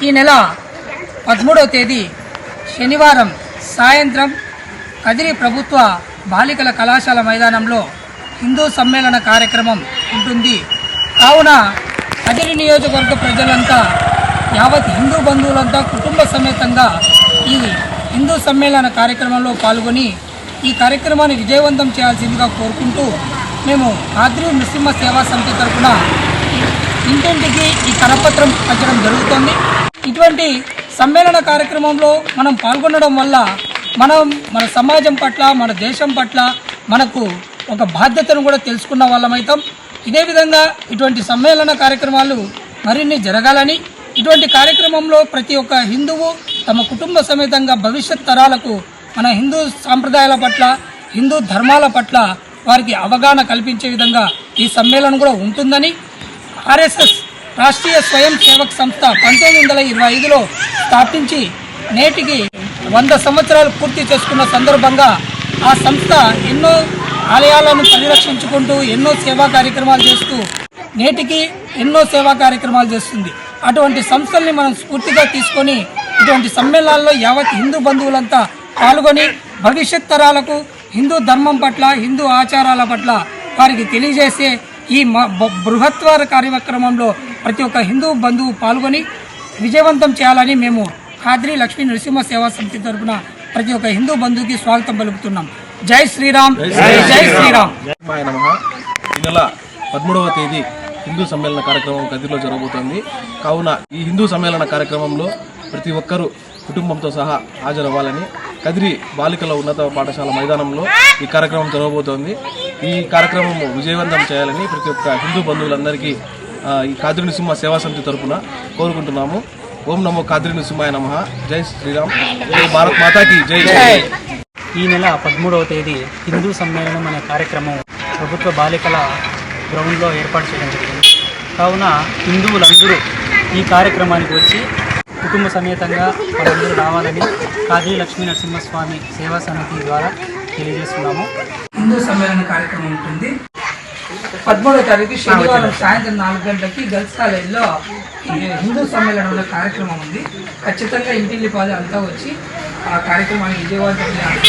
ఈ నెల 13వ తేదీ శనివారం సాయంత్రం కదిరి ప్రభుత్వ బాలికల కళాశాల మైదానంలో హిందూ సమ్మేళన కార్యక్రమం ఉంటుంది. కావున కదిరి నియోజకవర్గ ప్రజలంతా యావత్ హిందూ బంధువులంతా కుటుంబ సమేతంగా ఈ హిందూ సమ్మేళన కార్యక్రమంలో పాల్గొని ఈ కార్యక్రమాన్ని విజయవంతం చేయాల్సిందిగా కోరుకుంటూ మేము ఖాద్రి నృసింహ సేవా సమితి తరఫున ఇంటింటికి ఈ కరపత్రం పంచడం జరుగుతుంది. ఇటువంటి సమ్మేళన కార్యక్రమంలో మనం పాల్గొనడం వల్ల మన సమాజం పట్ల, మన దేశం పట్ల మనకు ఒక బాధ్యతను కూడా తెలుసుకున్న వాళ్ళమవుతాం. ఇదే విధంగా ఇటువంటి సమ్మేళన కార్యక్రమాలు మరిన్ని జరగాలని, ఇటువంటి కార్యక్రమంలో ప్రతి ఒక్క హిందువు తమ కుటుంబ సమేతంగా భవిష్యత్ తరాలకు మన హిందూ సాంప్రదాయాల పట్ల, హిందూ ధర్మాల పట్ల వారికి అవగాహన కల్పించే విధంగా ఈ సమ్మేళనం కూడా ఉంటుందని ఆర్ఎస్ఎస్ రాష్ట్రీయ స్వయం సేవక్ సంస్థ 1925లో స్థాపించి నేటికి 100 సంవత్సరాలు పూర్తి చేసుకున్న సందర్భంగా ఆ సంస్థ ఎన్నో ఆలయాలను పరిరక్షించుకుంటూ ఎన్నో సేవా కార్యక్రమాలు చేస్తూ నేటికి ఎన్నో సేవా కార్యక్రమాలు చేస్తుంది. అటువంటి సంస్థల్ని మనం స్ఫూర్తిగా తీసుకొని ఇటువంటి సమ్మేళనాల్లో యావత్ హిందూ బంధువులంతా పాల్గొని భవిష్యత్ తరాలకు హిందూ ధర్మం పట్ల, హిందూ ఆచారాల పట్ల వారికి తెలియజేసే ఈ బృహత్వర కార్యక్రమంలో ప్రతి ఒక్క హిందూ బంధువు పాల్గొని విజయవంతం చేయాలని మేము ఖాద్రి లక్ష్మీ నృసింహ సేవా సమితి తరఫున ప్రతి ఒక్క హిందూ బంధువుకి స్వాగతం పలుకుతున్నాం. జై శ్రీరామ్, జై శ్రీరామ్. ఈ నెల 13వ తేదీ హిందూ సమ్మేళన కార్యక్రమం కదిరిలో జరగబోతోంది. కావున ఈ హిందూ సమ్మేళన కార్యక్రమంలో ప్రతి ఒక్కరూ కుటుంబంతో సహా హాజరవ్వాలని కదిరి బాలికల ఉన్నత పాఠశాల మైదానంలో ఈ కార్యక్రమం జరగబోతోంది. ఈ కార్యక్రమం విజయవంతం చేయాలని ప్రతి ఒక్క హిందూ బంధువులందరికీ ఈ ఖాద్రి నృసింహ సేవా సమితి తరఫున కోరుకుంటున్నాము. ఓం నమో ఖాద్రి నృసింహాయ నమః. జై శ్రీరామ్, జై భారత్ మాతాకి జై. ఈ నెల 13వ తేదీ హిందూ సమ్మేళనం అనే కార్యక్రమం ప్రభుత్వ బాలికల గ్రౌండ్లో ఏర్పాటు చేయడం జరిగింది. కావున హిందువులందరూ ఈ కార్యక్రమానికి వచ్చి కుటుంబ సమేతంగా వాళ్ళందరూ రావాలని ఖాద్రి లక్ష్మీ నరసింహస్వామి సేవా సమితి ద్వారా తెలియజేస్తున్నాము. హిందూ సమ్మేళన కార్యక్రమం ఉంటుంది. 13వ తారీఖు శనివారం సాయంత్రం 4 గంటలకి గర్ల్స్ కాలేజ్లో హిందూ సమ్మేళనంలో కార్యక్రమం ఉంది. ఖచ్చితంగా ఇంటిల్లి పాలు అంతా వచ్చి ఆ కార్యక్రమాన్ని విజయవంతం చేయాలి.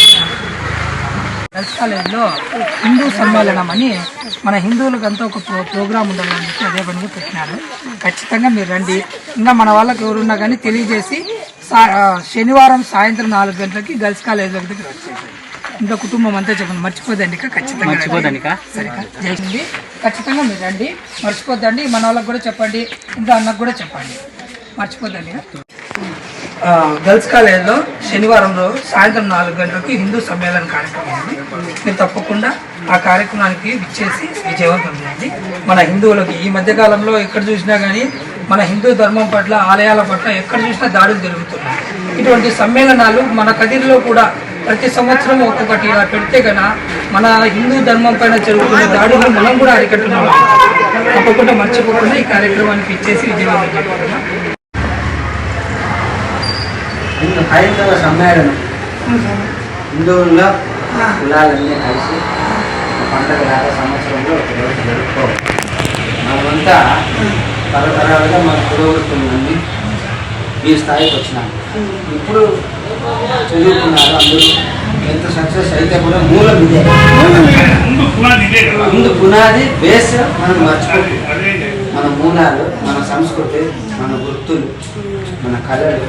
గర్ల్స్ కాలేజ్లో హిందూ సమ్మేళనం అని మన హిందువులకంతా ఒక ప్రోగ్రాం ఉండాలని చెప్పి అదే పనిగా పెట్టినారు. ఖచ్చితంగా మీరు రండి. ఇంకా మన వాళ్ళకి ఎవరున్నా కానీ తెలియజేసి శనివారం సాయంత్రం 4 గంటలకి గర్ల్స్ కాలేజ్ దగ్గరికి వచ్చేసి ఇంకా కుటుంబం అంతా చెప్పండి. మర్చిపోదండి, ఖచ్చితంగా సరే చేసింది. ఖచ్చితంగా మీరు రండి, మర్చిపోద్దండి. మన వాళ్ళకి కూడా చెప్పండి, ఇంకా అన్నకు కూడా చెప్పండి, మర్చిపోద్దండి. గర్ల్స్ కాలేజ్లో శనివారం రోజు సాయంత్రం 4 గంటలకు హిందూ సమ్మేళన కార్యక్రమం ఉంది. మీరు తప్పకుండా ఆ కార్యక్రమానికి విచ్చేసి విజయవంతం చేయండి. మన హిందువులకి ఈ మధ్యకాలంలో ఎక్కడ చూసినా కానీ మన హిందూ ధర్మం పట్ల, ఆలయాల పట్ల ఎక్కడ చూసినా దాడులు జరుగుతున్నాయి. ఇటువంటి సమ్మేళనాలు మన కదిరిలో కూడా ప్రతి సంవత్సరం ఒక్కొక్కటి ఇలా పెడితే కన్నా మన హిందూ ధర్మం పైన జరుగుతున్న దాడులు మనం కూడా అరికట్టున్నాం. తప్పకుండా మర్చిపోకుండా ఈ కార్యక్రమానికి ఇచ్చేసి విజయవంతం చేస్తున్నాం. హైందవ సమ్మేళనం హిందువుల్లో కులాలన్నీ కలిసి పండుగలాగా సంవత్సరంలో ఒకరోజు జరుపుకోవాలి. మనమంతా తరతరాలుగా మన పురోగతులన్నీ ఈ స్థాయికి వచ్చినాము. ఇప్పుడు చదువుకున్నారు అందరూ, ఎంత సక్సెస్ అయితే కూడా మూలం ఇదే. ముందు పునాది బేస్ మనం మర్చిపోతుంది. మన మూలాలు, మన సంస్కృతి, మన గుర్తులు, మన కళలు